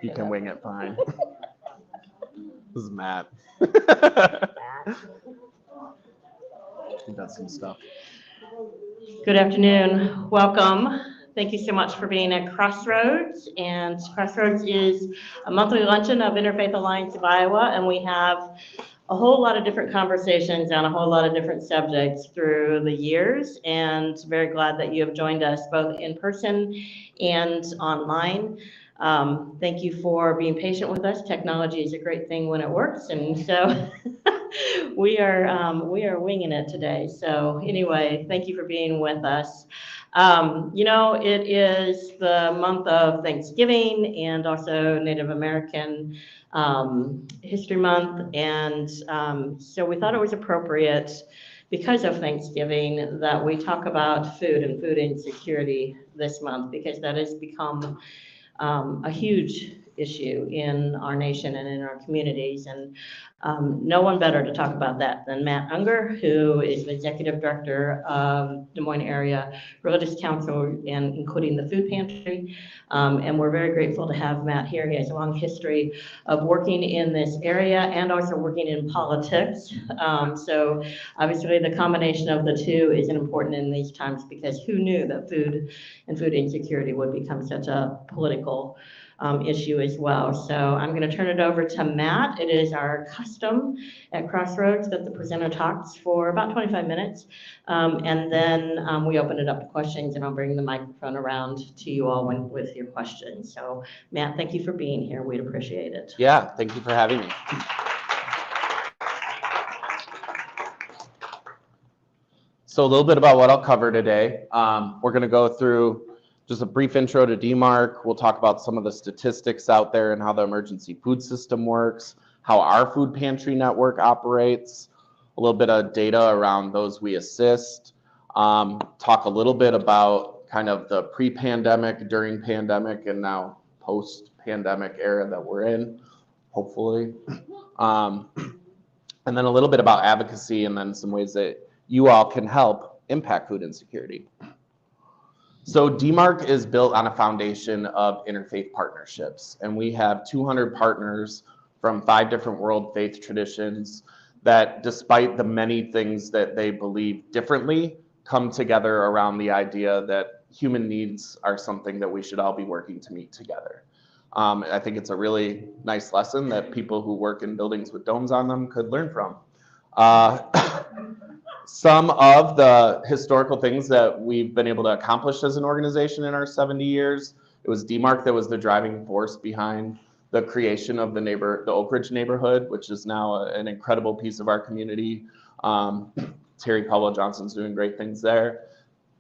You can wing it fine. This is Matt. He does some stuff. Good afternoon. Welcome. Thank you so much for being at Crossroads. And Crossroads is a monthly luncheon of Interfaith Alliance of Iowa, and we have a whole lot of different conversations on a whole lot of different subjects through the years, and very glad that you have joined us both in person and online. Thank you for being patient with us. Technology is a great thing when it works, and so we are winging it today. So anyway, thank you for being with us. It is the month of Thanksgiving and also Native American History Month, and so we thought it was appropriate, because of Thanksgiving, that we talk about food and food insecurity this month, because that has become a huge issue in our nation and in our communities. And no one better to talk about that than Matt Unger, who is the Executive Director of Des Moines Area Religious Council, and including the Food Pantry. And we're very grateful to have Matt here. He has a long history of working in this area and also working in politics. So obviously the combination of the two is important in these times, because who knew that food and food insecurity would become such a political issue as well. So I'm going to turn it over to Matt. It is our custom at Crossroads that the presenter talks for about 25 minutes, and then we open it up to questions, and I'll bring the microphone around to you all with your questions. So Matt, thank you for being here. We'd appreciate it. Yeah, thank you for having me. So a little bit about what I'll cover today. We're going to go through just a brief intro to DMARC. We'll talk about some of the statistics out there and how the emergency food system works, how our food pantry network operates, a little bit of data around those we assist, talk a little bit about kind of the pre-pandemic, during pandemic, and now post-pandemic era that we're in, hopefully. And then a little bit about advocacy, and then some ways that you all can help impact food insecurity. So DMARC is built on a foundation of interfaith partnerships, and we have 200 partners from 5 different world faith traditions that, despite the many things that they believe differently, come together around the idea that human needs are something that we should all be working to meet together. I think it's a really nice lesson that people who work in buildings with domes on them could learn from. Some of the historical things that we've been able to accomplish as an organization in our 70 years, it was DMARC that was the driving force behind the creation of the Oak Ridge neighborhood, which is now an incredible piece of our community. Terry Powell Johnson's doing great things there.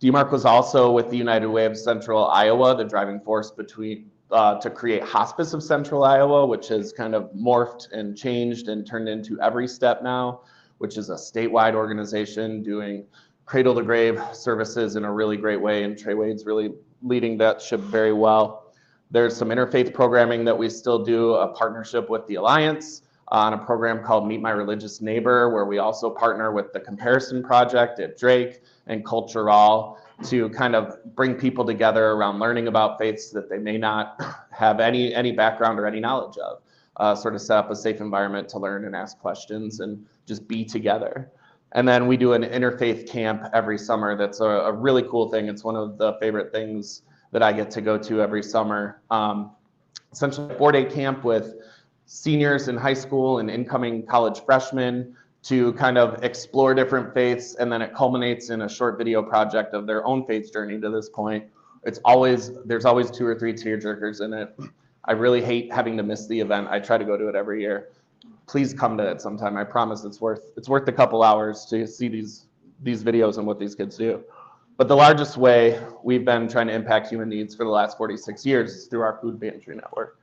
DMARC was also, with the United Way of Central Iowa, the driving force to create Hospice of Central Iowa, which has kind of morphed and changed and turned into Every Step now, which is a statewide organization doing cradle to grave services in a really great way, and Trey Wade's really leading that ship very well. There's some interfaith programming that we still do, a partnership with the Alliance on a program called Meet My Religious Neighbor, where we also partner with the Comparison Project at Drake and Cultural to kind of bring people together around learning about faiths that they may not have any background or any knowledge of. Sort of set up a safe environment to learn and ask questions and just be together. And then we do an interfaith camp every summer. That's a really cool thing. It's one of the favorite things that I get to go to every summer. Essentially a 4-day camp with seniors in high school and incoming college freshmen to kind of explore different faiths, and then it culminates in a short video project of their own faith journey to this point. There's always 2 or 3 tearjerkers in it. I really hate having to miss the event. I try to go to it every year. Please come to it sometime. I promise it's worth a couple hours to see these videos and what these kids do. But the largest way we've been trying to impact human needs for the last 46 years is through our food pantry network.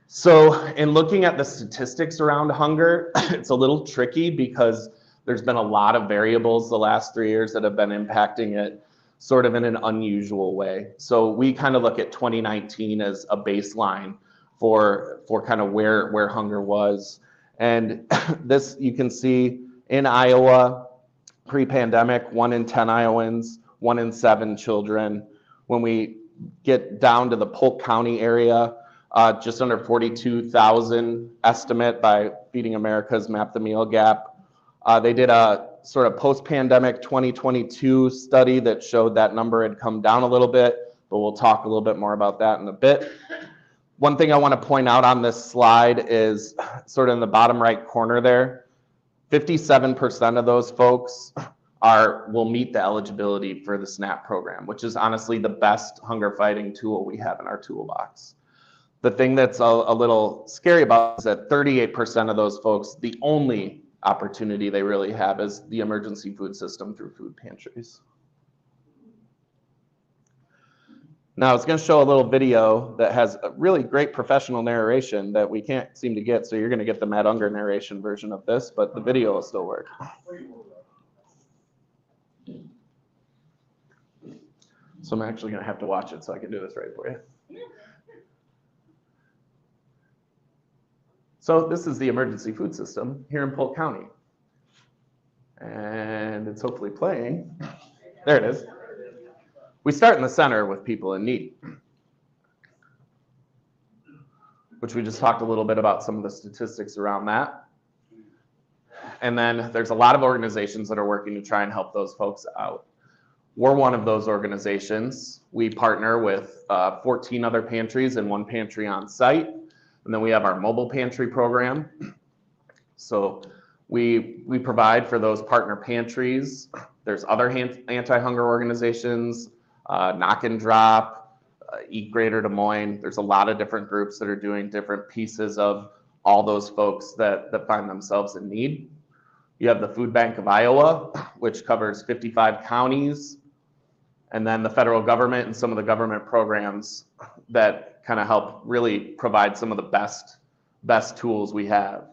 So in looking at the statistics around hunger, it's a little tricky because there's been a lot of variables the last 3 years that have been impacting it sort of in an unusual way. So we kind of look at 2019 as a baseline for kind of where hunger was. And this, you can see in Iowa, pre-pandemic, 1 in 10 Iowans, 1 in 7 children. When we get down to the Polk County area, just under 42,000 estimate by Feeding America's Map the Meal Gap. They did a sort of post-pandemic 2022 study that showed that number had come down a little bit, but we'll talk a little bit more about that in a bit. One thing I want to point out on this slide is sort of in the bottom right corner there, 57% of those folks will meet the eligibility for the SNAP program, which is honestly the best hunger fighting tool we have in our toolbox. The thing that's a little scary about is that 38% of those folks, the only opportunity they really have is the emergency food system through food pantries. Now it's going to show a little video that has a really great professional narration that we can't seem to get, so you're going to get the Matt Unger narration version of this, but the video will still work. So I'm actually going to have to watch it so I can do this right for you. So this is the emergency food system here in Polk County. And it's hopefully playing. There it is. We start in the center with people in need, which we just talked a little bit about some of the statistics around that. And then there's a lot of organizations that are working to try and help those folks out. We're one of those organizations. We partner with 14 other pantries and one pantry on site. And then we have our mobile pantry program. So we provide for those partner pantries. There's other anti-hunger organizations, Knock and Drop, Eat Greater Des Moines. There's a lot of different groups that are doing different pieces of all those folks that find themselves in need. You have the Food Bank of Iowa, which covers 55 counties. And then the federal government and some of the government programs that kind of help really provide some of the best tools we have.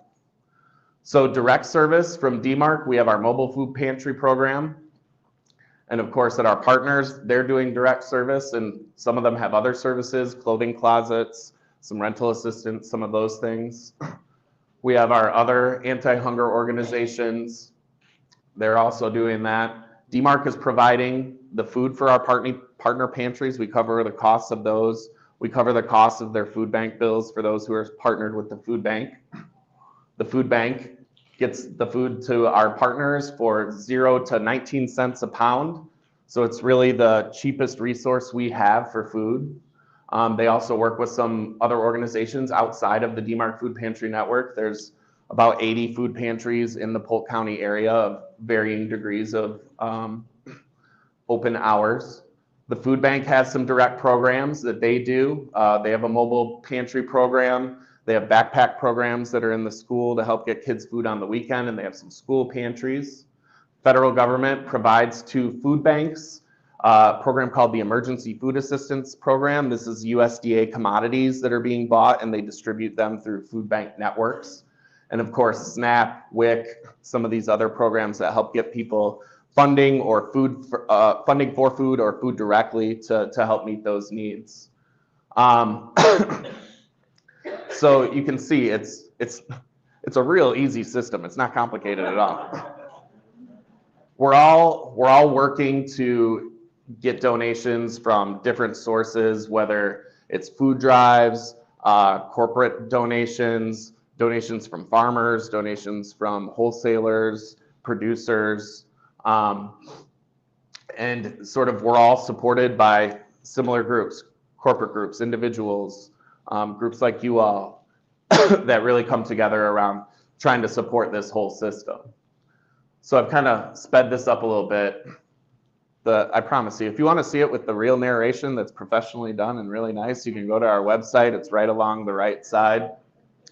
So direct service from DMARC, we have our mobile food pantry program. And of course at our partners, they're doing direct service, and some of them have other services, clothing closets, some rental assistance, some of those things. We have our other anti-hunger organizations. They're also doing that. DMARC is providing the food for our partner pantries. We cover the costs of those. We cover the costs of their food bank bills for those who are partnered with the food bank. The food bank gets the food to our partners for 0 to 19 cents a pound. So it's really the cheapest resource we have for food. They also work with some other organizations outside of the DMARC Food Pantry Network. There's about 80 food pantries in the Polk County area of varying degrees of open hours. The food bank has some direct programs that they do. They have a mobile pantry program. They have backpack programs that are in the school to help get kids food on the weekend, and they have some school pantries. Federal government provides to food banks a program called the Emergency Food Assistance Program. This is USDA commodities that are being bought, and they distribute them through food bank networks. And of course, SNAP, WIC, some of these other programs that help get people funding or funding for food or food directly to help meet those needs. So you can see it's a real easy system. It's not complicated at all. We're all working to get donations from different sources, whether it's food drives, corporate donations, donations from farmers, donations from wholesalers, producers, and sort of we're all supported by similar groups, corporate groups, individuals, groups like you all that really come together around trying to support this whole system. So I've kind of sped this up a little bit. I promise you, if you want to see it with the real narration that's professionally done and really nice, you can go to our website. It's right along the right side.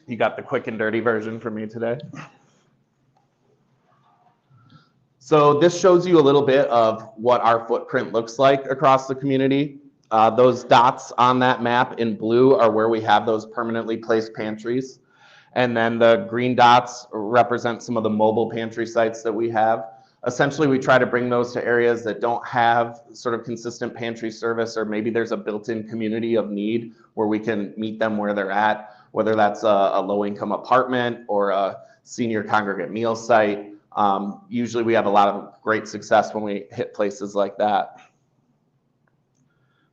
You got the quick and dirty version from me today. So this shows you a little bit of what our footprint looks like across the community. Those dots on that map in blue are where we have those permanently placed pantries. And then the green dots represent some of the mobile pantry sites that we have. Essentially, we try to bring those to areas that don't have sort of consistent pantry service, or maybe there's a built-in community of need where we can meet them where they're at, whether that's a low-income apartment or a senior congregate meal site. Usually we have a lot of great success when we hit places like that.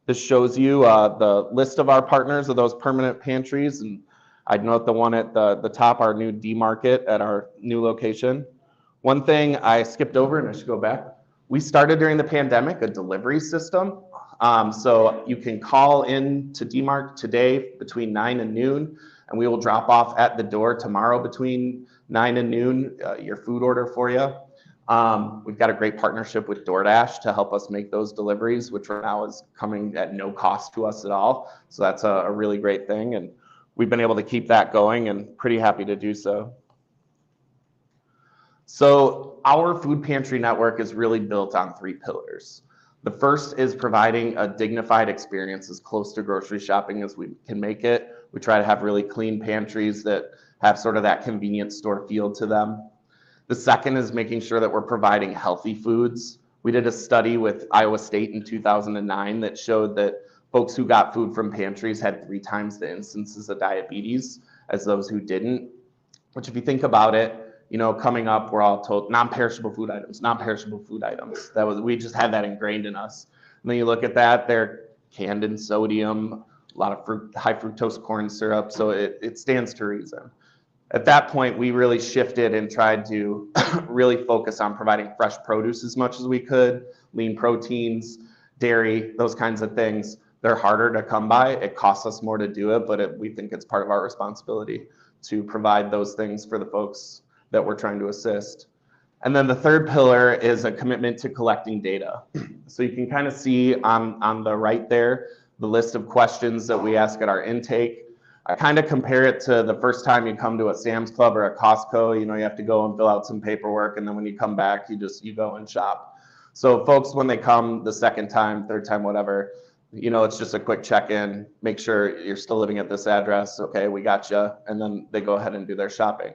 This shows you the list of our partners of those permanent pantries, and I'd note the one at the top, our new DMARC at our new location. One thing I skipped over, and I should go back, we started during the pandemic a delivery system. So you can call in to DMARC today between 9 and noon, and we will drop off at the door tomorrow between 9 and noon your food order for you. We've got a great partnership with DoorDash to help us make those deliveries, which right now is coming at no cost to us at all. So that's a really great thing, and we've been able to keep that going and pretty happy to do so. So our food pantry network is really built on 3 pillars. The first is providing a dignified experience as close to grocery shopping as we can make it. We try to have really clean pantries that have sort of that convenience store feel to them. The second is making sure that we're providing healthy foods. We did a study with Iowa State in 2009 that showed that folks who got food from pantries had 3 times the instances of diabetes as those who didn't, which if you think about it, you know, coming up, we're all told non-perishable food items, non-perishable food items. We just had that ingrained in us. And then you look at that, they're canned in sodium, a lot of high fructose corn syrup, so it stands to reason. At that point, we really shifted and tried to really focus on providing fresh produce as much as we could, lean proteins, dairy, those kinds of things. They're harder to come by. It costs us more to do it, but we think it's part of our responsibility to provide those things for the folks that we're trying to assist. And then the third pillar is a commitment to collecting data. So you can kind of see on the right there, the list of questions that we ask at our intake. I kind of compare it to the first time you come to a Sam's Club or a Costco, you know, you have to go and fill out some paperwork, and then when you come back, you go and shop. So folks, when they come the second time, third time, whatever, you know, it's just a quick check-in, make sure you're still living at this address, okay, we got you, and then they go ahead and do their shopping.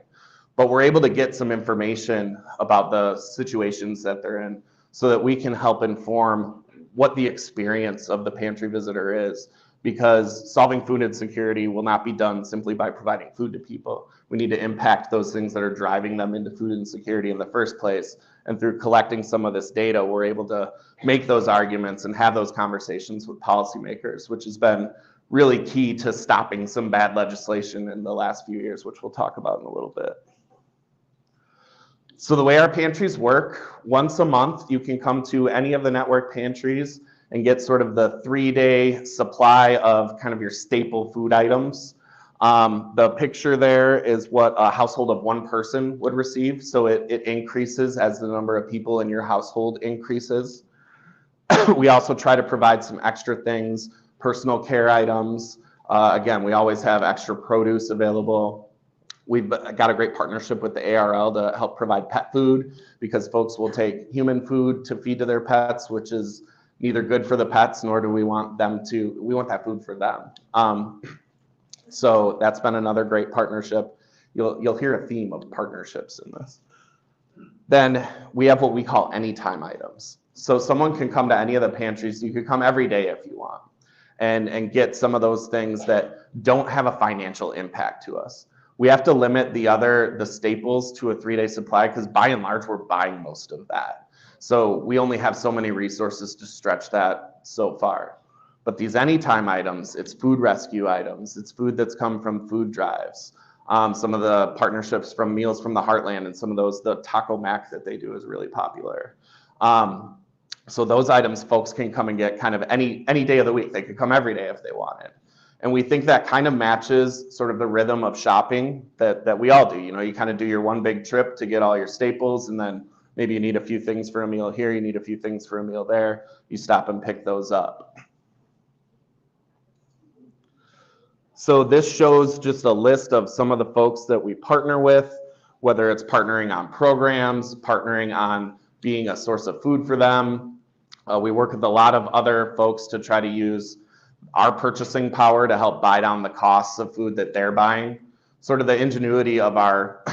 But we're able to get some information about the situations that they're in so that we can help inform what the experience of the pantry visitor is, because solving food insecurity will not be done simply by providing food to people. We need to impact those things that are driving them into food insecurity in the first place. And through collecting some of this data, we're able to make those arguments and have those conversations with policymakers, which has been really key to stopping some bad legislation in the last few years, which we'll talk about in a little bit. So the way our pantries work, once a month, you can come to any of the network pantries and get sort of the 3-day supply of kind of your staple food items. The picture there is what a household of 1 person would receive. So it increases as the number of people in your household increases. We also try to provide some extra things, personal care items. Again, we always have extra produce available. We've got a great partnership with the ARL to help provide pet food, because folks will take human food to feed to their pets, which is neither good for the pets, nor do we want we want that food for them. So that's been another great partnership. You'll hear a theme of partnerships in this. Then we have what we call anytime items. So someone can come to any of the pantries. You could come every day if you want and get some of those things that don't have a financial impact to us. We have to limit the staples to a 3-day supply, because by and large, we're buying most of that. So we only have so many resources to stretch that so far. But these anytime items, it's food rescue items, it's food that's come from food drives. Some of the partnerships from Meals from the Heartland and some of those, the Taco Mac that they do is really popular. So those items folks can come and get kind of any day of the week. They could come every day if they wanted. And we think that kind of matches sort of the rhythm of shopping that we all do. You know, you kind of do your one big trip to get all your staples, and then maybe you need a few things for a meal here, you need a few things for a meal there. You stop and pick those up. So this shows just a list of some of the folks that we partner with, whether it's partnering on programs, partnering on being a source of food for them. We work with a lot of other folks to try to use our purchasing power to help buy down the costs of food that they're buying. Sort of the ingenuity of our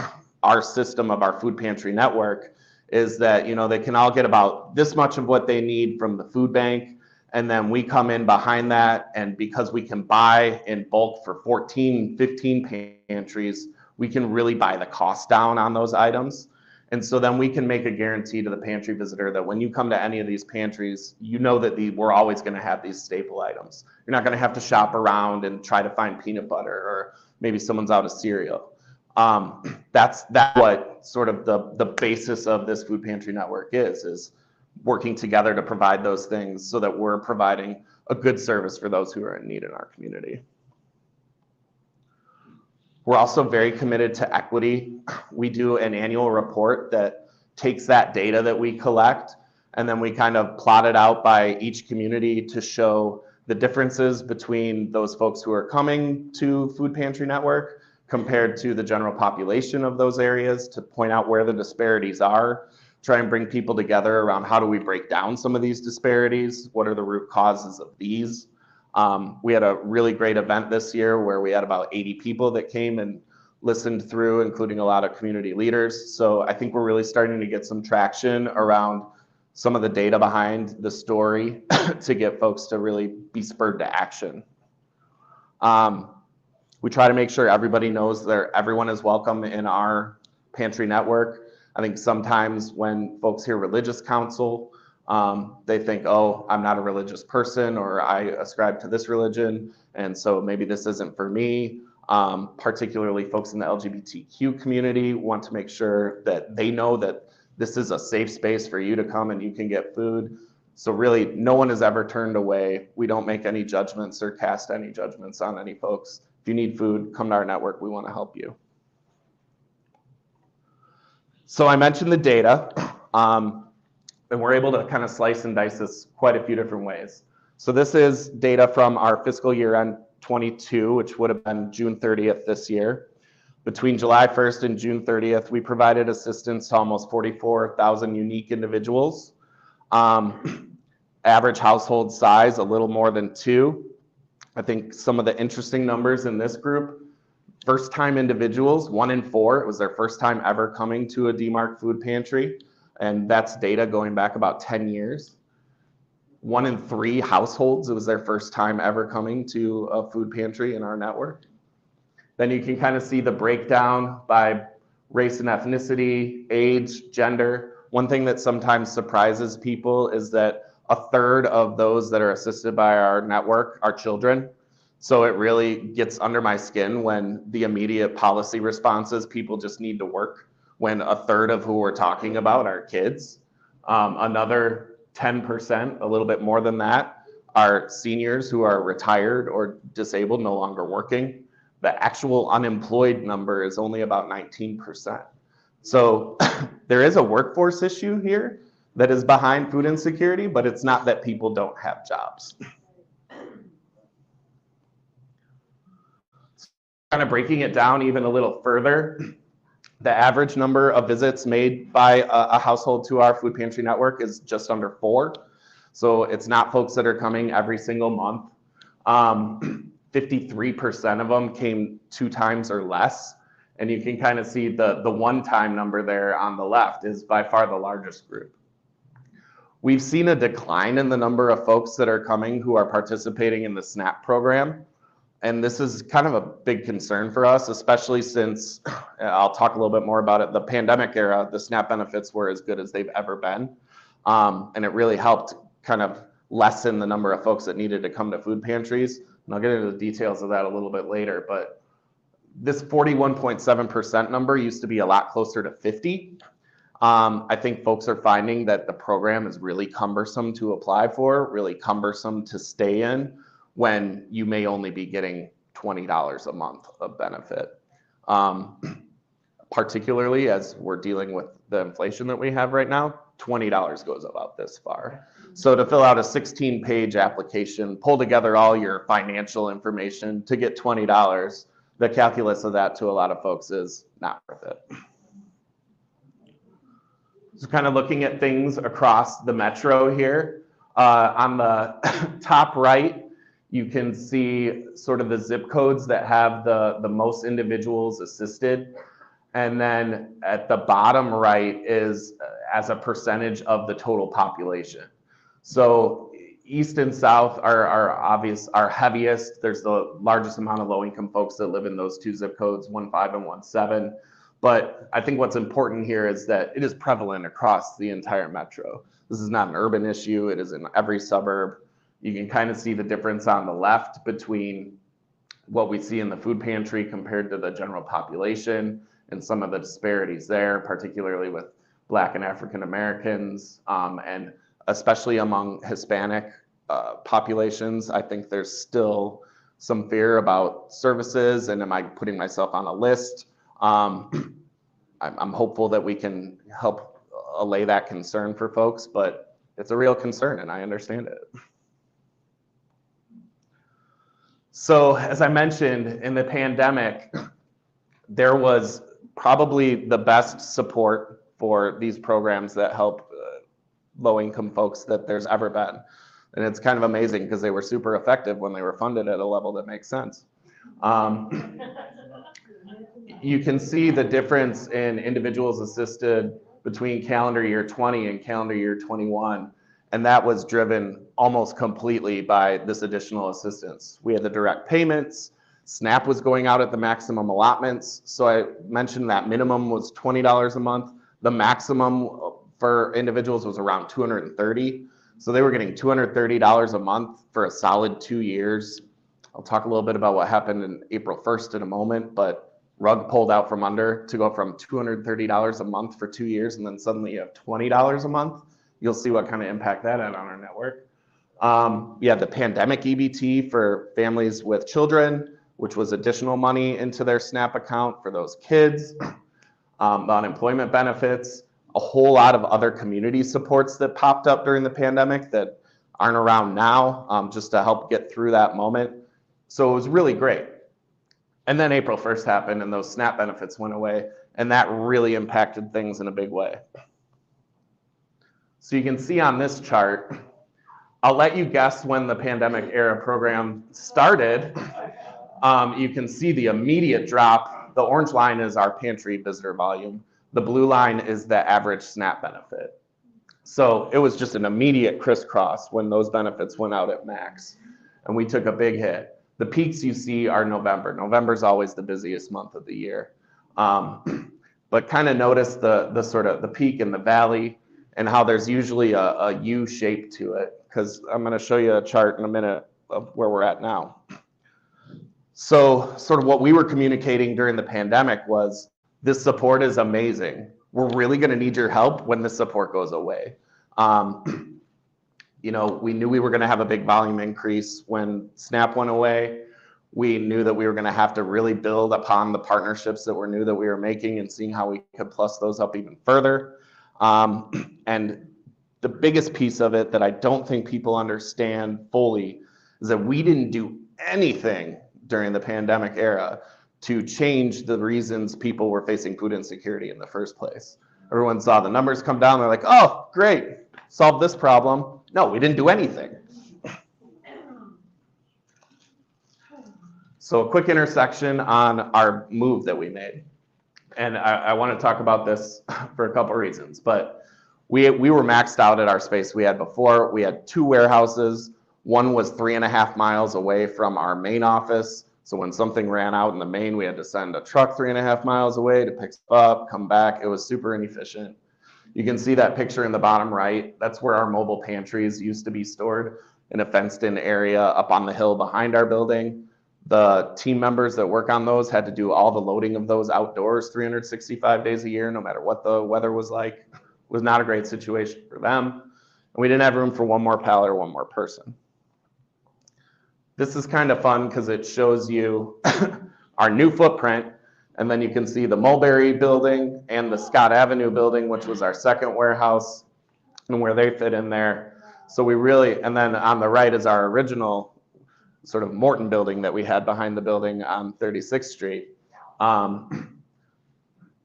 system of our food pantry network is that, you know, they can all get about this much of what they need from the food bank, and then we come in behind that, and because we can buy in bulk for 14, 15 pantries, we can really buy the cost down on those items. And so then we can make a guarantee to the pantry visitor that when you come to any of these pantries, you know that we're always going to have these staple items. You're not going to have to shop around and try to find peanut butter, or maybe someone's out of cereal. That's what sort of the basis of this food pantry network is working together to provide those things so that we're providing a good service for those who are in need in our community. We're also very committed to equity. We do an annual report that takes that data that we collect, and then we kind of plot it out by each community to show the differences between those folks who are coming to Food Pantry Network compared to the general population of those areas, to point out where the disparities are, try and bring people together around how do we break down some of these disparities, what are the root causes of these. We had a really great event this year where we had about 80 people that came and listened through, including a lot of community leaders. So I think we're really starting to get some traction around some of the data behind the story to get folks to really be spurred to action. We try to make sure everybody knows that everyone is welcome in our pantry network. I think sometimes when folks hear religious council, they think, oh, I'm not a religious person, or I ascribe to this religion, and so maybe this isn't for me. Particularly folks in the LGBTQ community want to make sure that they know that this is a safe space for you to come and you can get food. So really, no one is ever turned away. We don't make any judgments or cast any judgments on any folks. If you need food, come to our network. We want to help you. So I mentioned the data. And we're able to kind of slice and dice this quite a few different ways. So this is data from our fiscal year end 22, which would have been June 30th this year. Between July 1st and June 30th, we provided assistance to almost 44,000 unique individuals. Average household size, a little more than 2. I think some of the interesting numbers in this group, first-time individuals, 1 in 4, it was their first time ever coming to a DMARC food pantry. And that's data going back about 10 years. 1 in 3 households, it was their first time ever coming to a food pantry in our network. Then you can kind of see the breakdown by race and ethnicity, age, gender. One thing that sometimes surprises people is that 1/3 of those that are assisted by our network are children. So it really gets under my skin when the immediate policy response is people just need to work, when 1/3 of who we're talking about are kids. Another 10%, a little bit more than that, are seniors who are retired or disabled, no longer working. The actual unemployed number is only about 19%. So there is a workforce issue here that is behind food insecurity, but it's not that people don't have jobs. Kind of breaking it down even a little further, the average number of visits made by a household to our food pantry network is just under 4. So it's not folks that are coming every single month. 53% of them came 2 times or less. And you can kind of see the one-time number there on the left is by far the largest group. We've seen a decline in the number of folks that are coming who are participating in the SNAP program. And this is kind of a big concern for us, especially since, I'll talk a little bit more about it, the pandemic era, the SNAP benefits were as good as they've ever been. And it really helped kind of lessen the number of folks that needed to come to food pantries. And I'll get into the details of that a little bit later, but this 41.7% number used to be a lot closer to 50. I think folks are finding that the program is really cumbersome to apply for, really cumbersome to stay in, when you may only be getting $20 a month of benefit. Particularly as we're dealing with the inflation that we have right now, $20 goes about this far. So to fill out a 16-page application, pull together all your financial information to get $20, the calculus of that to a lot of folks is not worth it. So kind of looking at things across the metro here. On the top right, you can see sort of the zip codes that have the most individuals assisted. And then at the bottom right is as a percentage of the total population. So east and south are heaviest. There's the largest amount of low-income folks that live in those 2 zip codes, 1.5 and 1.7. But I think what's important here is that it is prevalent across the entire metro. This is not an urban issue. It is in every suburb. You can kind of see the difference on the left between what we see in the food pantry compared to the general population and some of the disparities there, particularly with Black and African Americans, and especially among Hispanic populations. I think there's still some fear about services and am I putting myself on a list? I'm hopeful that we can help allay that concern for folks, but it's a real concern and I understand it. So as I mentioned, in the pandemic, there was probably the best support for these programs that help low-income folks that there's ever been. And it's kind of amazing because they were super effective when they were funded at a level that makes sense. You can see the difference in individuals assisted between calendar year 20 and calendar year 21. And that was driven almost completely by this additional assistance. We had the direct payments. SNAP was going out at the maximum allotments. So I mentioned that minimum was $20 a month. The maximum for individuals was around $230. So they were getting $230 a month for a solid 2 years. I'll talk a little bit about what happened in April 1st in a moment, but rug pulled out from under to go from $230 a month for 2 years, and then suddenly you have $20 a month. You'll see what kind of impact that had on our network. You had the pandemic EBT for families with children, which was additional money into their SNAP account for those kids. The unemployment benefits, a whole lot of other community supports that popped up during the pandemic that aren't around now, just to help get through that moment. So it was really great. And then April 1st happened and those SNAP benefits went away, and that really impacted things in a big way. So you can see on this chart, I'll let you guess when the pandemic era program started. You can see the immediate drop. The orange line is our pantry visitor volume. The blue line is the average SNAP benefit. So it was just an immediate crisscross when those benefits went out at max, and we took a big hit. The peaks you see are November. November is always the busiest month of the year. But kind of notice the sort of the peak in the valley and how there's usually a U shape to it, because I'm going to show you a chart in a minute of where we're at now. So sort of what we were communicating during the pandemic was, this support is amazing. We're really going to need your help when the support goes away. You know, we knew we were going to have a big volume increase when SNAP went away. We knew that we were going to have to really build upon the partnerships that we knew that we were making and seeing how we could plus those up even further. And the biggest piece of it that I don't think people understand fully is that we didn't do anything during the pandemic era to change the reasons people were facing food insecurity in the first place. Everyone saw the numbers come down. They're like, oh, great, solve this problem. No, we didn't do anything. So a quick intersection on our move that we made. And I want to talk about this for a couple reasons, but we were maxed out at our space we had before. We had 2 warehouses. One was 3.5 miles away from our main office. So when something ran out in the main, we had to send a truck 3.5 miles away to pick stuff up, come back. It was super inefficient. You can see that picture in the bottom right. That's where our mobile pantries used to be stored, in a fenced-in area up on the hill behind our building. The team members that work on those had to do all the loading of those outdoors 365 days a year, no matter what the weather was like. It was not a great situation for them. And we didn't have room for one more pallet or one more person. This is kind of fun because it shows you our new footprint, and then you can see the Mulberry building and the Scott Avenue building, which was our second warehouse, and where they fit in there. So we really, and then on the right is our original sort of Morton building that we had behind the building on 36th Street.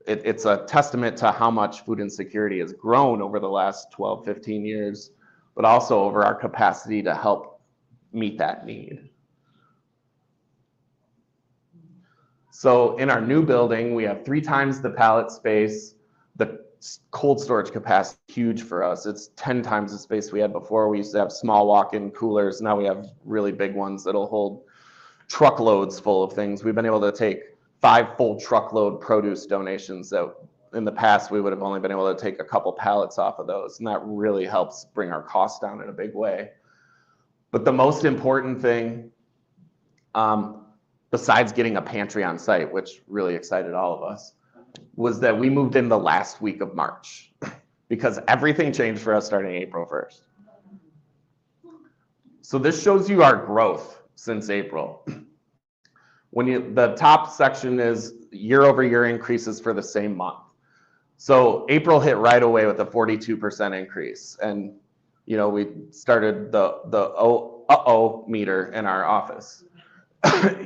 It's a testament to how much food insecurity has grown over the last 12, 15 years, but also over our capacity to help meet that need. So in our new building, we have 3 times the pallet space. The cold storage capacity is huge for us. It's 10 times the space we had before. We used to have small walk-in coolers. Now we have really big ones that'll hold truckloads full of things. We've been able to take 5 full truckload produce donations that in the past we would have only been able to take a couple pallets off of those, and that really helps bring our costs down in a big way. But the most important thing, besides getting a pantry on site, which really excited all of us, was that we moved in the last week of March because everything changed for us starting April 1st. So this shows you our growth since April. The top section is year-over-year increases for the same month. So April hit right away with a 42% increase, and we started the uh-oh meter in our office.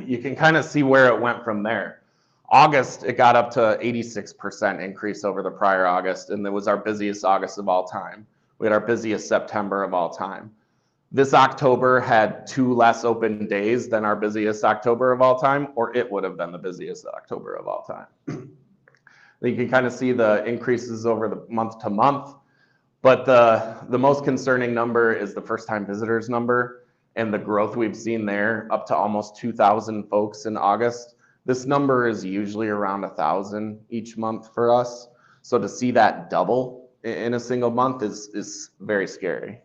You can kind of see where it went from there. August, it got up to 86% increase over the prior August, and it was our busiest August of all time. We had our busiest September of all time. This October had 2 less open days than our busiest October of all time, or it would have been the busiest October of all time. You can kind of see the increases over the month to month, but the most concerning number is the first-time visitors number, and the growth we've seen there, up to almost 2,000 folks in August. This number is usually around 1,000 each month for us, so to see that double in a single month is very scary.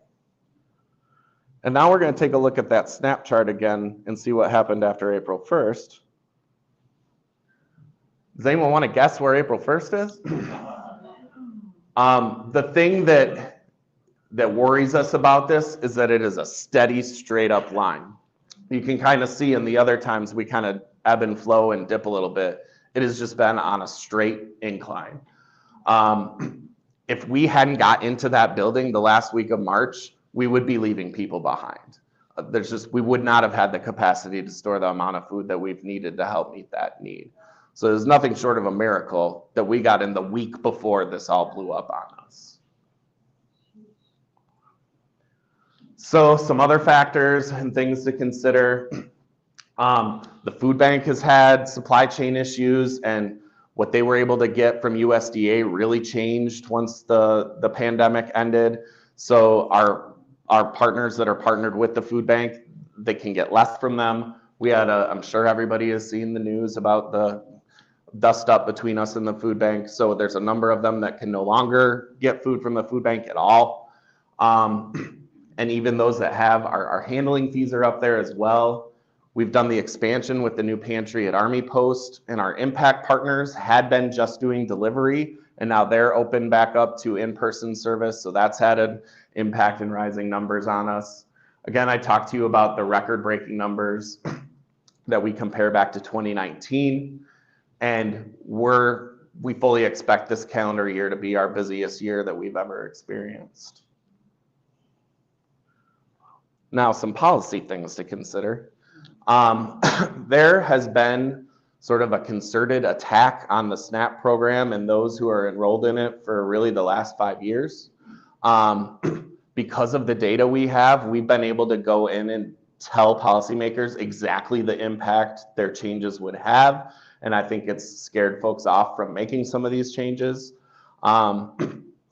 And now we're going to take a look at that snap chart again and see what happened after April 1st. Does anyone want to guess where April 1st is? The thing that worries us about this is that it is a steady, straight up line. You can kind of see in the other times we kind of ebb and flow and dip a little bit. It has just been on a straight incline. If we hadn't got into that building the last week of March, we would be leaving people behind. We would not have had the capacity to store the amount of food that we've needed to help meet that need. So there's nothing short of a miracle that we got in the week before this all blew up on us. So some other factors and things to consider. The food bank has had supply chain issues, and what they were able to get from USDA really changed once the pandemic ended. So our partners that are partnered with the food bank, they can get less from them. I'm sure everybody has seen the news about the dust up between us and the food bank. So there's a number of them that can no longer get food from the food bank at all. And even those that have, our handling fees are up there as well. We've done the expansion with the new pantry at Army Post, and our impact partners had been just doing delivery, and now they're open back up to in-person service. So that's had an impact in rising numbers on us. Again, I talked to you about the record-breaking numbers that we compare back to 2019, and we fully expect this calendar year to be our busiest year that we've ever experienced. Now, some policy things to consider. There has been sort of a concerted attack on the SNAP program and those who are enrolled in it for really the last 5 years. Because of the data we have, we've been able to go in and tell policymakers exactly the impact their changes would have. And I think it's scared folks off from making some of these changes.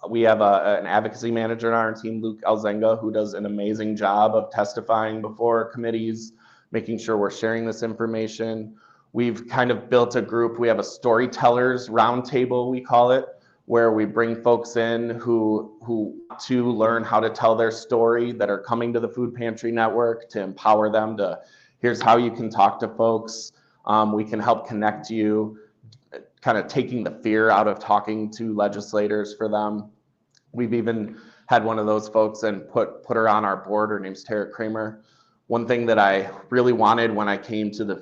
We have an advocacy manager on our team, Luke Alzenga, who does an amazing job of testifying before committees, making sure we're sharing this information. We've kind of built a group. We have a storytellers roundtable, we call it, where we bring folks in who want to learn how to tell their story, that are coming to the Food Pantry Network, to empower them to, here's how you can talk to folks. We can help connect you, kind of taking the fear out of talking to legislators for them. We've even had one of those folks and put her on our board. Her name's Tara Kramer. One thing that I really wanted when I came to the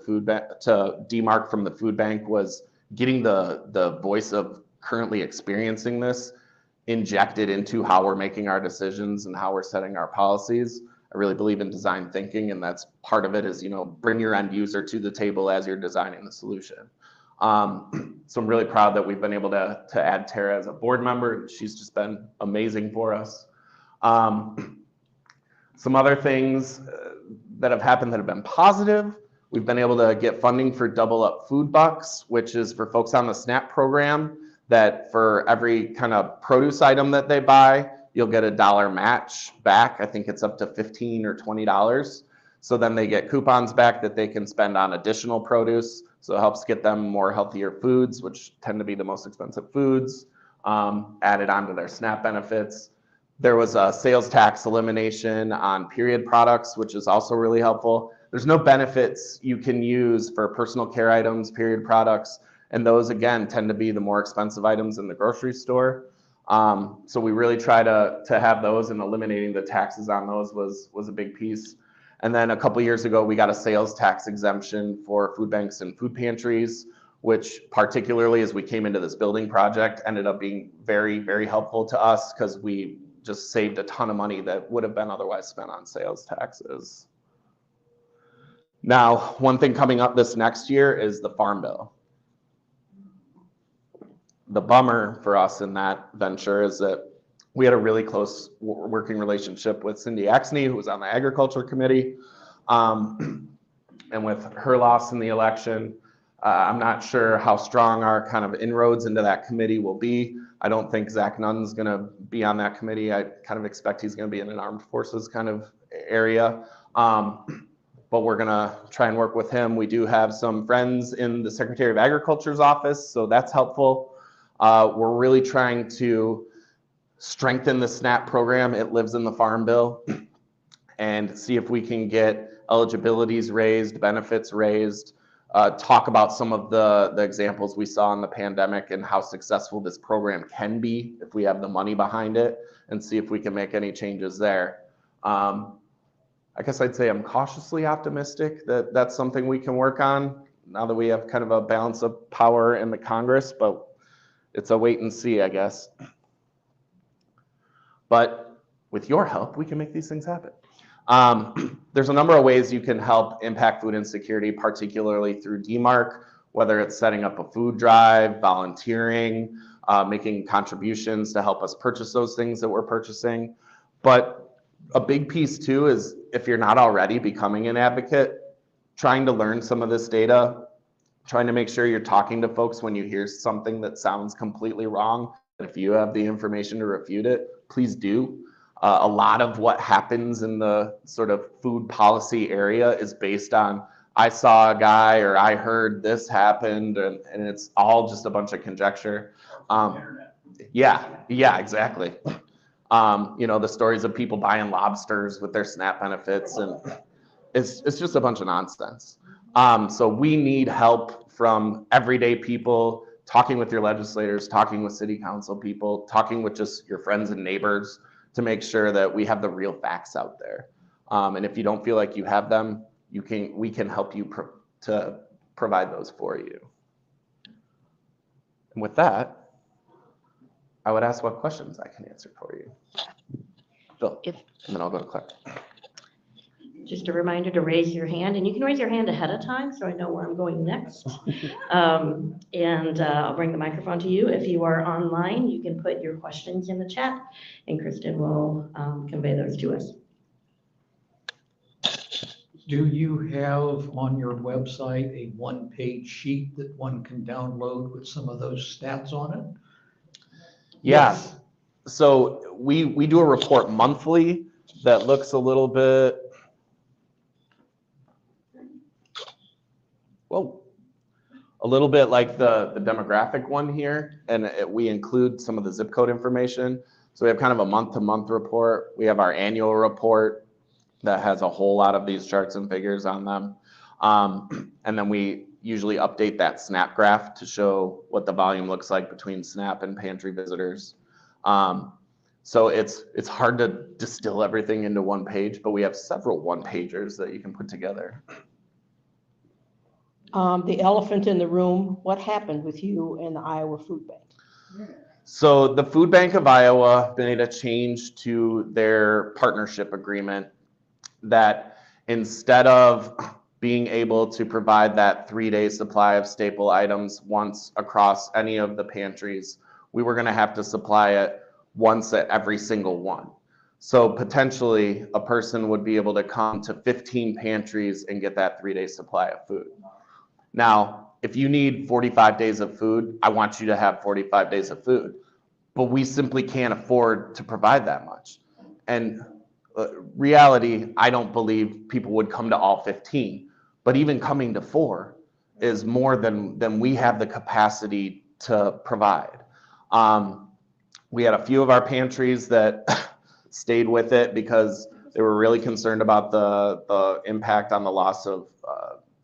to DMARC from the food bank was getting the voice of currently experiencing this injected into how we're making our decisions and how we're setting our policies. I really believe in design thinking, and that's part of it is, bring your end user to the table as you're designing the solution. So I'm really proud that we've been able to add Tara as a board member. She's just been amazing for us. Some other things that have happened that have been positive. We've been able to get funding for Double Up Food Bucks, which is for folks on the SNAP program, that for every kind of produce item that they buy, you'll get $1 match back. I think it's up to $15 or $20. So then they get coupons back that they can spend on additional produce. So it helps get them more healthier foods, which tend to be the most expensive foods, added onto their SNAP benefits. There was a sales tax elimination on period products, which is also really helpful. There's no benefits you can use for personal care items, period products, and those again tend to be the more expensive items in the grocery store. So we really try to have those, and eliminating the taxes on those was a big piece. And then a couple years ago, we got a sales tax exemption for food banks and food pantries, which particularly as we came into this building project ended up being very, very helpful to us because we just saved a ton of money that would have been otherwise spent on sales taxes. Now, one thing coming up this next year is the Farm Bill. The bummer for us in that venture is that we had a really close working relationship with Cindy Axney, who was on the Agriculture Committee. And with her loss in the election, I'm not sure how strong our kind of inroads into that committee will be. I don't think Zach Nunn's going to be on that committee. I kind of expect he's going to be in an armed forces kind of area. But we're going to try and work with him. We do have some friends in the Secretary of Agriculture's office, so that's helpful. We're really trying to strengthen the SNAP program. It lives in the Farm Bill, and see if we can get eligibilities raised, benefits raised, talk about some of the examples we saw in the pandemic and how successful this program can be if we have the money behind it, and see if we can make any changes there. I guess I'd say I'm cautiously optimistic that that's something we can work on now that we have kind of a balance of power in the Congress, but it's a wait and see, I guess. But with your help, we can make these things happen. There's a number of ways you can help impact food insecurity, particularly through DMARC, whether it's setting up a food drive, volunteering, making contributions to help us purchase those things that we're purchasing. But a big piece too is, if you're not already becoming an advocate, trying to learn some of this data, trying to make sure you're talking to folks when you hear something that sounds completely wrong. If you have the information to refute it, please do. A lot of what happens in the sort of food policy area is based on, I saw a guy or I heard this happened, and it's all just a bunch of conjecture. Yeah, exactly. You know, the stories of people buying lobsters with their SNAP benefits, and it's just a bunch of nonsense. So we need help from everyday people, talking with your legislators, talking with city council people, talking with just your friends and neighbors to make sure that we have the real facts out there. And if you don't feel like you have them, we can help you to provide those for you. And with that, I would ask what questions I can answer for you. Phil, and then I'll go to Clark. Just a reminder to raise your hand, and you can raise your hand ahead of time so I know where I'm going next. I'll bring the microphone to you. If you are online, you can put your questions in the chat, and Kristen will convey those to us. Do you have on your website a one-page sheet that one can download with some of those stats on it? Yeah. Yes. So we do a report monthly that looks a little bit, like the demographic one here, and we include some of the zip code information. So we have kind of a month-to-month report. We have our annual report that has a whole lot of these charts and figures on them. And then we usually update that SNAP graph to show what the volume looks like between SNAP and pantry visitors. So it's hard to distill everything into one page, but we have several one-pagers that you can put together. The elephant in the room, what happened with you and the Iowa Food Bank? So the Food Bank of Iowa made a change to their partnership agreement that instead of being able to provide that 3-day supply of staple items once across any of the pantries, we were going to have to supply it once at every single one. So potentially a person would be able to come to 15 pantries and get that 3-day supply of food. Now, if you need 45 days of food, I want you to have 45 days of food, but we simply can't afford to provide that much. And reality, I don't believe people would come to all 15, but even coming to 4 is more than we have the capacity to provide. We had a few of our pantries that stayed with it because they were really concerned about the impact on the loss of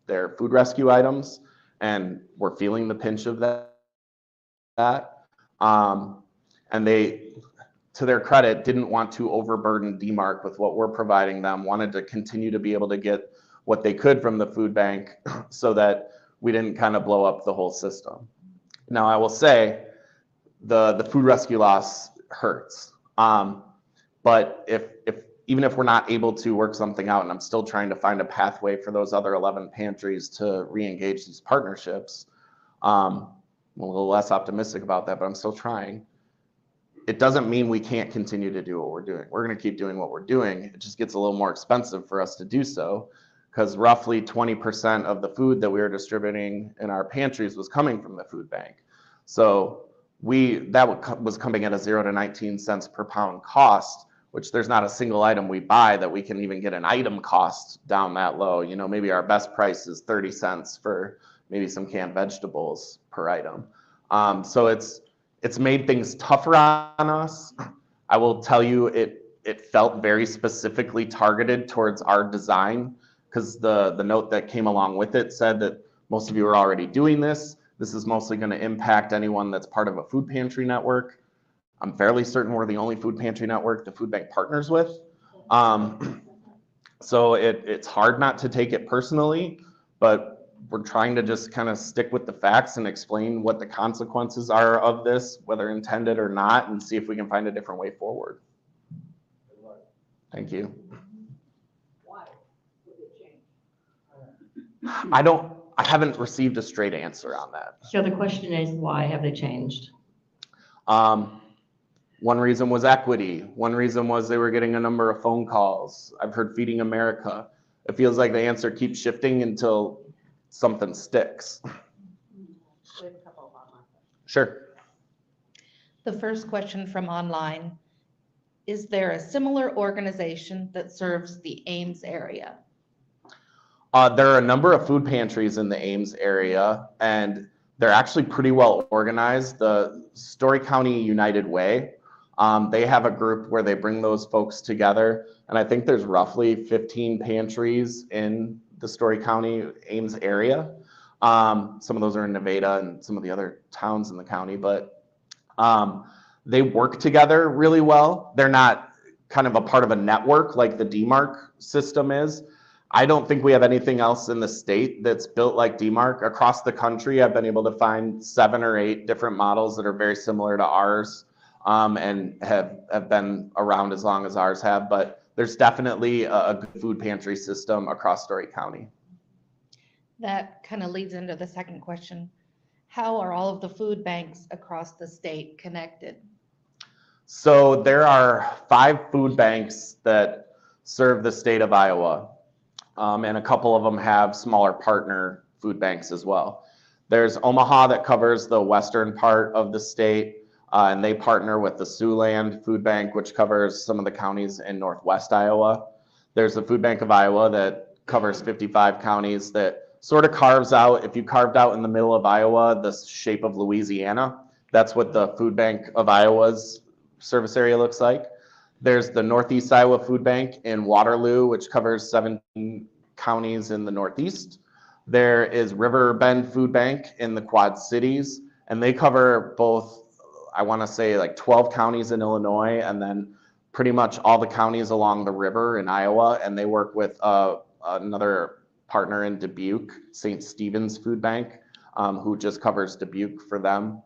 their food rescue items, and were feeling the pinch of that. And they, to their credit, didn't want to overburden DMARC with what we're providing them, wanted to continue to be able to get what they could from the food bank so that we didn't kind of blow up the whole system. Now, I will say the food rescue loss hurts. But even if we're not able to work something out, and I'm still trying to find a pathway for those other 11 pantries to re-engage these partnerships, I'm a little less optimistic about that, but I'm still trying. It doesn't mean we can't continue to do what we're doing. We're going to keep doing what we're doing. It just gets a little more expensive for us to do so, because roughly 20% of the food that we were distributing in our pantries was coming from the food bank. So that was coming at a 0 to 19 cents per pound cost, which there's not a single item we buy that we can even get an item cost down that low. You know, maybe our best price is 30 cents for maybe some canned vegetables per item. So it's made things tougher on us. I will tell you, it felt very specifically targeted towards our design, because the note that came along with it said that most of you are already doing this. This is mostly going to impact anyone that's part of a food pantry network. I'm fairly certain we're the only food pantry network the food bank partners with. So it's hard not to take it personally, but we're trying to just kind of stick with the facts and explain what the consequences are of this, whether intended or not, and see if we can find a different way forward. Thank you. Why would it change? I haven't received a straight answer on that. So the question is, why have they changed? One reason was equity. One reason was they were getting a number of phone calls. I've heard Feeding America. It feels like the answer keeps shifting until something sticks. Sure. The first question from online: is there a similar organization that serves the Ames area? There are a number of food pantries in the Ames area, and they're actually pretty well organized. The Story County United Way, they have a group where they bring those folks together, and I think there's roughly 15 pantries in the Story County Ames area. Some of those are in Nevada and some of the other towns in the county, but they work together really well. They're not kind of a part of a network like the DMARC system is. I don't think we have anything else in the state that's built like DMARC. Across the country, I've been able to find 7 or 8 different models that are very similar to ours, and have been around as long as ours have, but there's definitely a good food pantry system across Story County. That kind of leads into the second question. How are all of the food banks across the state connected? So there are 5 food banks that serve the state of Iowa, and a couple of them have smaller partner food banks as well. There's Omaha that covers the western part of the state, and they partner with the Siouxland Food Bank, which covers some of the counties in northwest Iowa. There's the Food Bank of Iowa that covers 55 counties, that sort of carves out, if you carved out in the middle of Iowa the shape of Louisiana, that's what the Food Bank of Iowa's service area looks like. There's the Northeast Iowa Food Bank in Waterloo, which covers 17 counties in the Northeast. There is River Bend Food Bank in the Quad Cities, and they cover both, I want to say, like 12 counties in Illinois, and then pretty much all the counties along the river in Iowa, and they work with another partner in Dubuque, St. Stephen's Food Bank, who just covers Dubuque for them.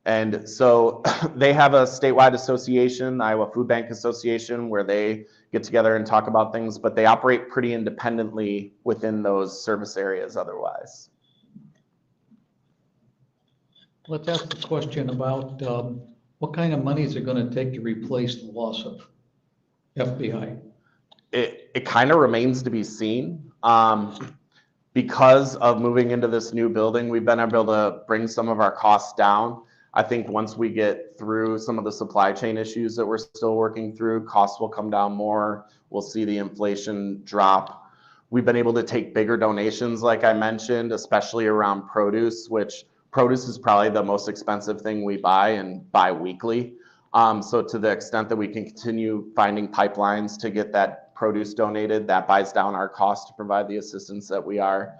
And so they have a statewide association, Iowa Food Bank Association, where they get together and talk about things, but they operate pretty independently within those service areas otherwise. Let's ask the question about what kind of money is it going to take to replace the loss of FBI? It kind of remains to be seen. Because of moving into this new building, we've been able to bring some of our costs down. I think once we get through some of the supply chain issues that we're still working through, costs will come down more. We'll see the inflation drop. We've been able to take bigger donations, like I mentioned, especially around produce, which produce is probably the most expensive thing we buy and buy weekly. So to the extent that we can continue finding pipelines to get that produce donated, that buys down our cost to provide the assistance that we are.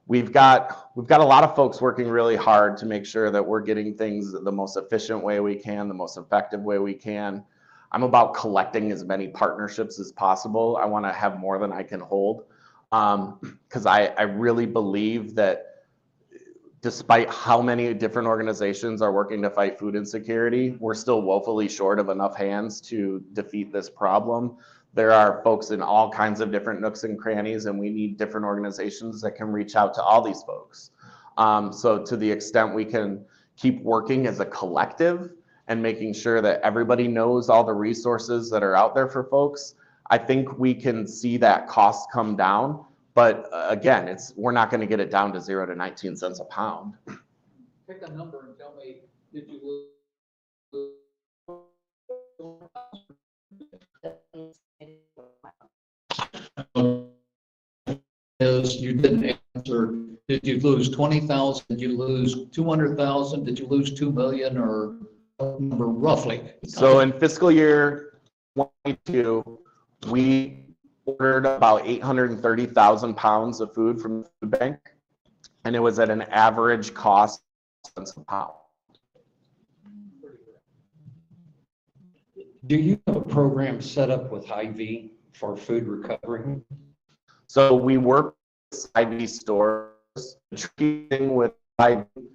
We've got a lot of folks working really hard to make sure that we're getting things the most efficient way we can, the most effective way we can. I'm about collecting as many partnerships as possible. I want to have more than I can hold, because I really believe that despite how many different organizations are working to fight food insecurity, we're still woefully short of enough hands to defeat this problem. There are folks in all kinds of different nooks and crannies, and we need different organizations that can reach out to all these folks. So to the extent we can keep working as a collective and making sure that everybody knows all the resources that are out there for folks, I think we can see that cost come down. But again, we're not going to get it down to 0 to 19 cents a pound. Pick a number and tell me, did you lose? Is you didn't answer. Did you lose 20,000? Did you lose 200,000? Did you lose 2 million, or number roughly? So in fiscal year 22, we ordered about 830,000 pounds of food from the food bank, and it was at an average cost of cents a pound. Do you have a program set up with Hy-Vee for food recovery? So we work with Hy-Vee stores. The tricky thing with Hy-Vee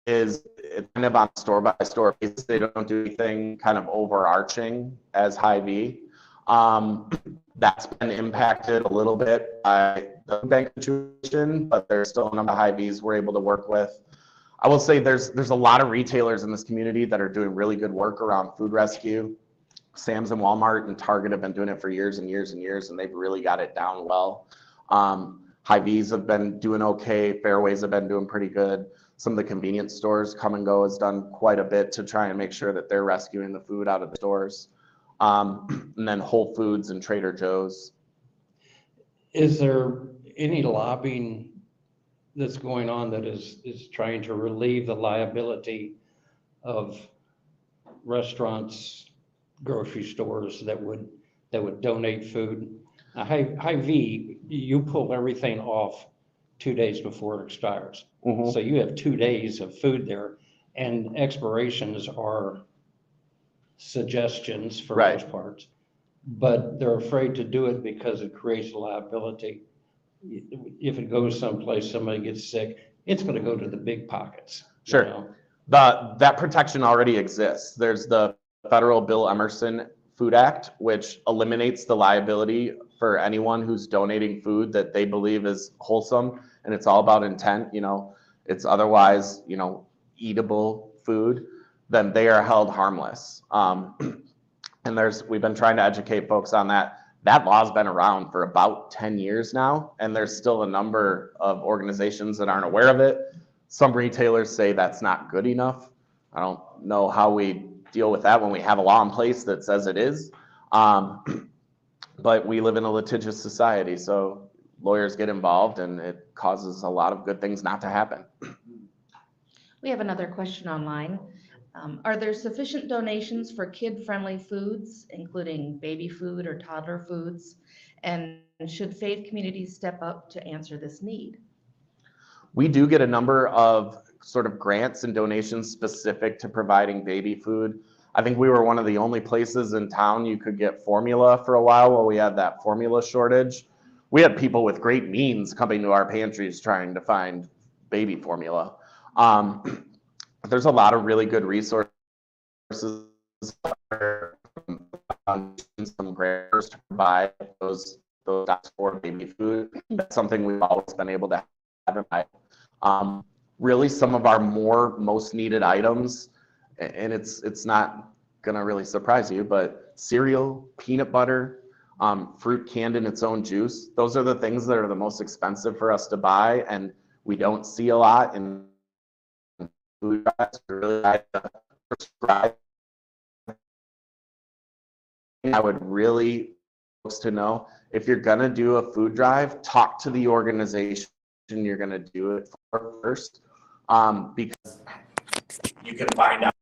is it's kind of on a store by store basis. They don't do anything kind of overarching as Hy-Vee. That's been impacted a little bit by the bank situation, but there's still a number of Hy-Vees we're able to work with. I will say there's a lot of retailers in this community that are doing really good work around food rescue. Sam's and Walmart and Target have been doing it for years and years and years, and they've really got it down well. Hy-Vees have been doing okay. Fairways have been doing pretty good. Some of the convenience stores, Come and Go has done quite a bit to try and make sure that they're rescuing the food out of the stores. And then Whole Foods and Trader Joe's. Is there any lobbying that's going on that is trying to relieve the liability of restaurants, grocery stores that would donate food? Hy-Vee, you pull everything off 2 days before it expires. Mm-hmm. So you have 2 days of food there, and expirations are suggestions for Right. most parts, but they're afraid to do it because it creates a liability. If it goes someplace, somebody gets sick, it's going to go to the big pockets. Sure. You know? That protection already exists. There's the federal Bill Emerson Food Act, which eliminates the liability for anyone who's donating food that they believe is wholesome, and it's all about intent. It's otherwise, eatable food, then they are held harmless. And we've been trying to educate folks on that. That law's been around for about 10 years now, and there's still a number of organizations that aren't aware of it. Some retailers say that's not good enough. I don't know how we deal with that when we have a law in place that says it is. But we live in a litigious society, so lawyers get involved, and it causes a lot of good things not to happen. We have another question online. Are there sufficient donations for kid-friendly foods, including baby food or toddler foods? And should faith communities step up to answer this need? We do get a number of sort of grants and donations specific to providing baby food. I think we were one of the only places in town you could get formula for a while we had that formula shortage. We had people with great means coming to our pantries trying to find baby formula. There's a lot of really good resources, some grants to provide those for baby food. That's something we've always been able to have. Really, some of our most needed items, and it's not gonna really surprise you, but cereal, peanut butter, fruit canned in its own juice. Those are the things that are the most expensive for us to buy, and we don't see a lot in food drives, really like to prescribe. I would really folks to know, if you're gonna do a food drive, talk to the organization you're gonna do it for first, because you can find out.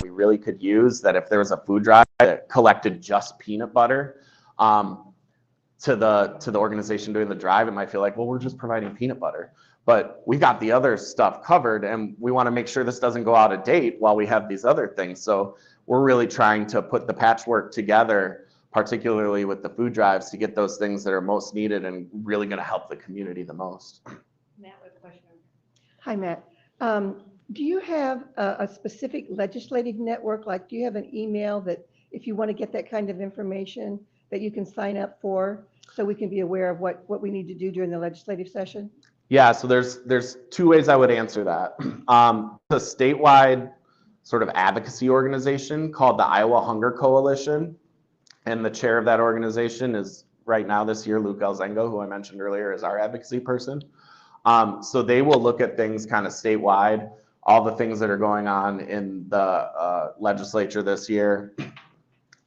We really could use that if there was a food drive that collected just peanut butter, to the organization doing the drive, it might feel like, well, we're just providing peanut butter. But we got the other stuff covered, and we want to make sure this doesn't go out of date while we have these other things. So we're really trying to put the patchwork together, particularly with the food drives, to get those things that are most needed and really going to help the community the most. Matt with a question. Hi, Matt. Do you have a specific legislative network? Like, do you have an email that if you want to get that kind of information that you can sign up for, so we can be aware of what we need to do during the legislative session? Yeah, so there's two ways I would answer that. The statewide sort of advocacy organization called the Iowa Hunger Coalition, and the chair of that organization is right now this year Luke Elzengo, who I mentioned earlier is our advocacy person. So they will look at things kind of statewide, all the things that are going on in the legislature this year.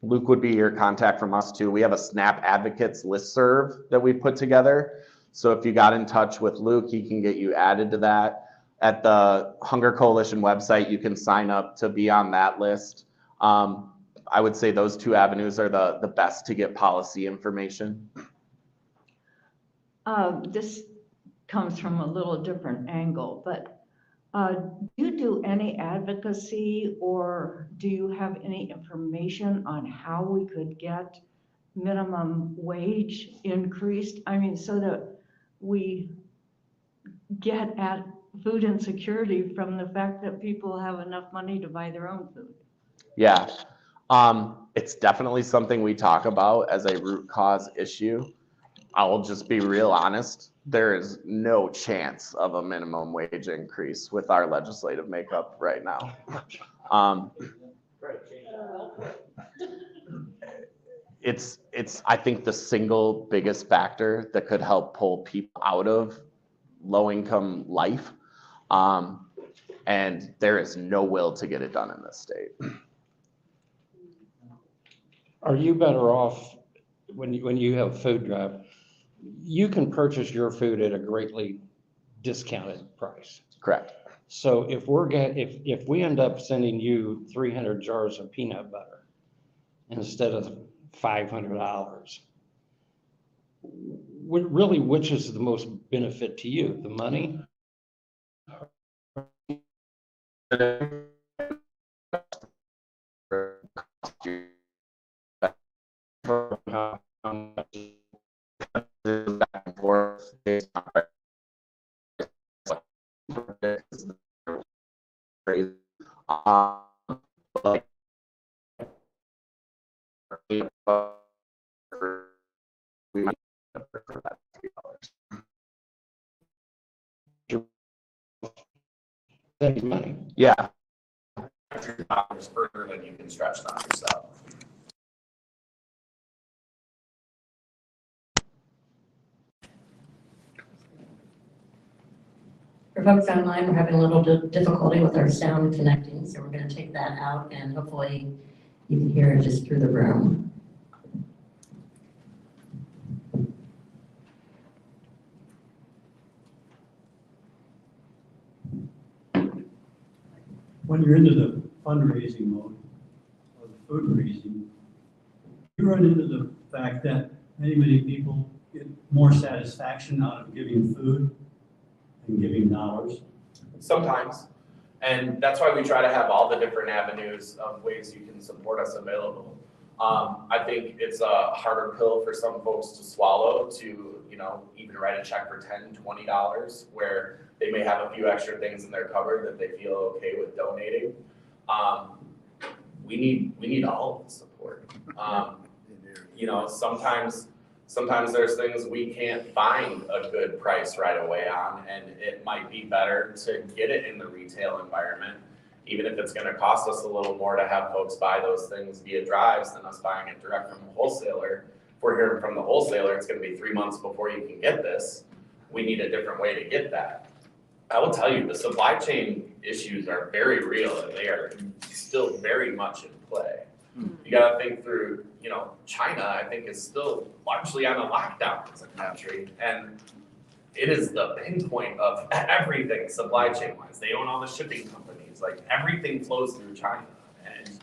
Luke would be your contact from us too. We have a SNAP Advocates listserv that we put together. So if you got in touch with Luke, he can get you added to that. At the Hunger Coalition website, you can sign up to be on that list. I would say those two avenues are the best to get policy information. This comes from a little different angle, but do you do any advocacy, or do you have any information on how we could get minimum wage increased? I mean, so that we get at food insecurity from the fact that people have enough money to buy their own food. Yeah, it's definitely something we talk about as a root cause issue. I will just be real honest. There is no chance of a minimum wage increase with our legislative makeup right now. It's I think the single biggest factor that could help pull people out of low-income life, and there is no will to get it done in this state. Are you better off when you have a food drive? You can purchase your food at a greatly discounted price. Correct. So if we end up sending you 300 jars of peanut butter instead of $500, really, which is the most benefit to you, the money? Back and forth. Like, we might for that $3. Save money. Yeah. $3 further than you can stretch that yourself. For folks online, we're having a little difficulty with our sound connecting, so we're going to take that out, and hopefully you can hear it just through the room. When you're into the fundraising mode or the food raising, you run into the fact that many people get more satisfaction out of giving food than giving dollars. Sometimes. And that's why we try to have all the different avenues of ways you can support us available. I think it's a harder pill for some folks to swallow to, even write a check for $10, $20, where they may have a few extra things in their cupboard that they feel okay with donating. We need all of the support. Sometimes there's things we can't find a good price right away on, and it might be better to get it in the retail environment, even if it's gonna cost us a little more to have folks buy those things via drives than us buying it direct from the wholesaler. If we're hearing from the wholesaler, it's gonna be 3 months before you can get this, we need a different way to get that. I will tell you, the supply chain issues are very real and they are still very much in play. You gotta think through, you know, China, I think is still largely on a lockdown as a country. And it is the pinpoint of everything supply chain wise. They own all the shipping companies, like everything flows through China. And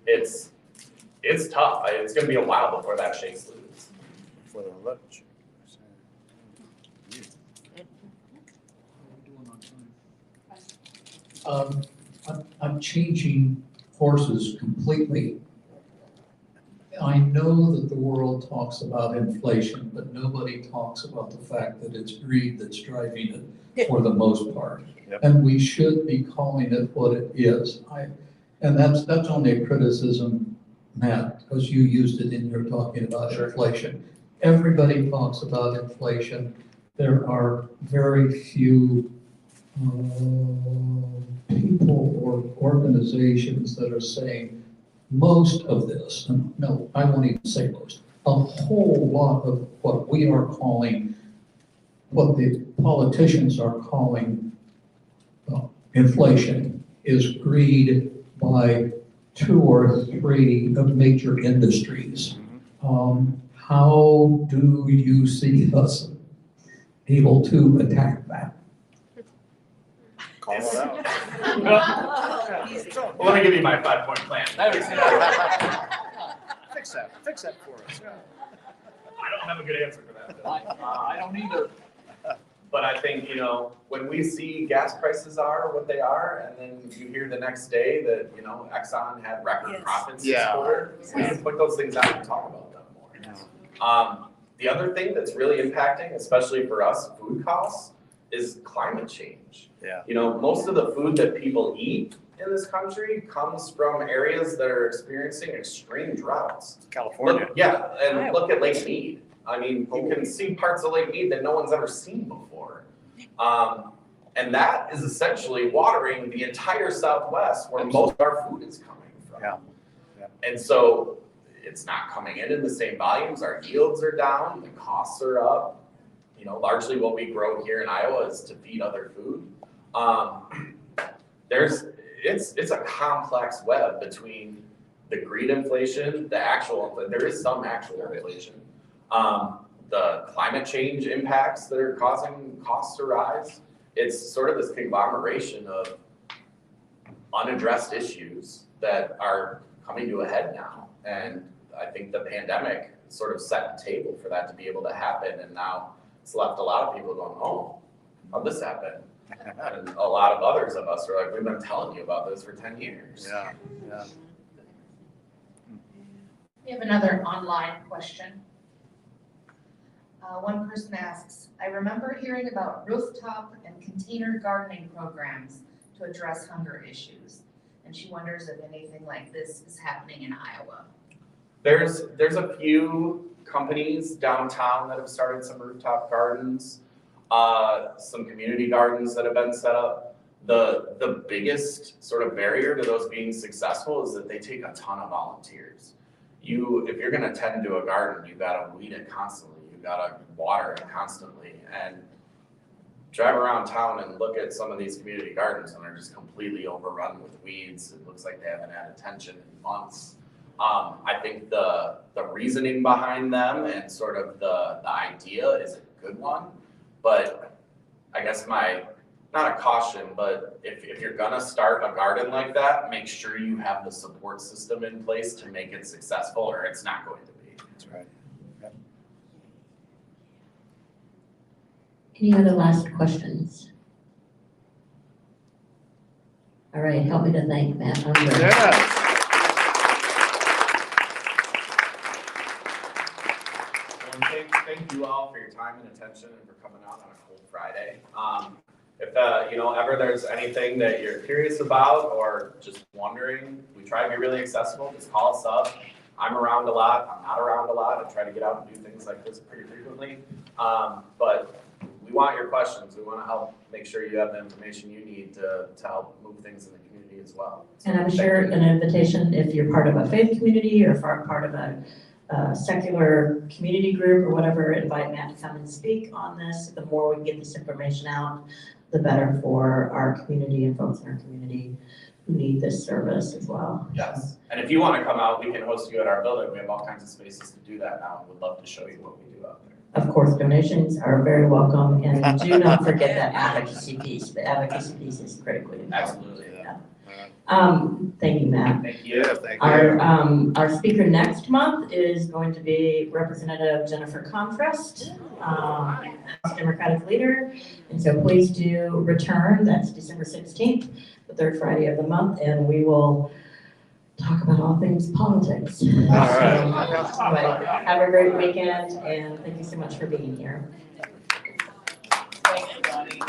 it's tough. It's gonna be a while before that shakes loose. For the lunch. I'm changing horses completely. I know that the world talks about inflation, but nobody talks about the fact that it's greed that's driving it for the most part. Yep. And we should be calling it what it is. And that's only a criticism, Matt, because you used it in your talking about inflation. Everybody talks about inflation. There are very few people or organizations that are saying most of this, no, I won't even say most, a whole lot of what we are calling, what the politicians are calling inflation is greed by 2 or 3 of major industries. How do you see us able to attack that? Call it out. Well, let me give you my 5-point plan. Fix that for us. Yeah. I don't have a good answer for that. I don't either. But I think, you know, when we see gas prices are what they are, and then you hear the next day that, you know, Exxon had record profits this quarter, we can put those things out and talk about them more. The other thing that's really impacting, especially for us, food costs, is climate change. Yeah. You know, most of the food that people eat in this country comes from areas that are experiencing extreme droughts. California. And look at Lake Mead. I mean, you can see parts of Lake Mead that no one's ever seen before. And that is essentially watering the entire Southwest where most of our food is coming from. Yeah. And so it's not coming in the same volumes. Our yields are down, the costs are up. You know, largely what we grow here in Iowa is to feed other food. It's a complex web between the greed inflation, there is some actual inflation, the climate change impacts that are causing costs to rise. It's sort of this conglomeration of unaddressed issues that are coming to a head now. And I think the pandemic sort of set the table for that to be able to happen. And now it's left a lot of people going, oh, how'd this happen? And a lot of others of us are like, we've been telling you about this for 10 years. Yeah. We have another online question. One person asks, I remember hearing about rooftop and container gardening programs to address hunger issues. And she wonders if anything like this is happening in Iowa. There's a few companies downtown that have started some rooftop gardens, some community gardens that have been set up. The biggest sort of barrier to those being successful is that they take a ton of volunteers. If you're gonna tend to a garden, you gotta weed it constantly, you gotta water it constantly, and drive around town and look at some of these community gardens and they're just completely overrun with weeds. It looks like they haven't had attention in months. I think the reasoning behind them and sort of the idea is a good one, but I guess not a caution, but if you're gonna start a garden like that, make sure you have the support system in place to make it successful or it's not going to be. That's right. Any other last questions? All right, help me to thank Matt Unger. Yeah. Thank you all for your time and attention and for coming out on a cold Friday. If ever there's anything that you're curious about or just wondering, we try to be really accessible. Just call us up. I'm around a lot. I'm not around a lot. I try to get out and do things like this pretty frequently. But we want your questions. We want to help make sure you have the information you need to help move things in the community as well. So and I'm sure an invitation, if you're part of a faith community or part of a secular community group or whatever, invite Matt to come and speak on this. The more we can get this information out, the better for our community and folks in our community who need this service as well. Yes, and if you want to come out, we can host you at our building. We have all kinds of spaces to do that now. We'd love to show you what we do out there. Of course, donations are very welcome, and do not forget that advocacy piece. The advocacy piece is critically important. Absolutely. Thank you, Matt. Thank you. Yeah, thank you. Our speaker next month is going to be Representative Jennifer Contrast, House Democratic leader. And so please do return. That's December 16th, the third Friday of the month, and we will talk about all things politics. All right. Anyway, have a great weekend, and thank you so much for being here. Thank you, Bonnie.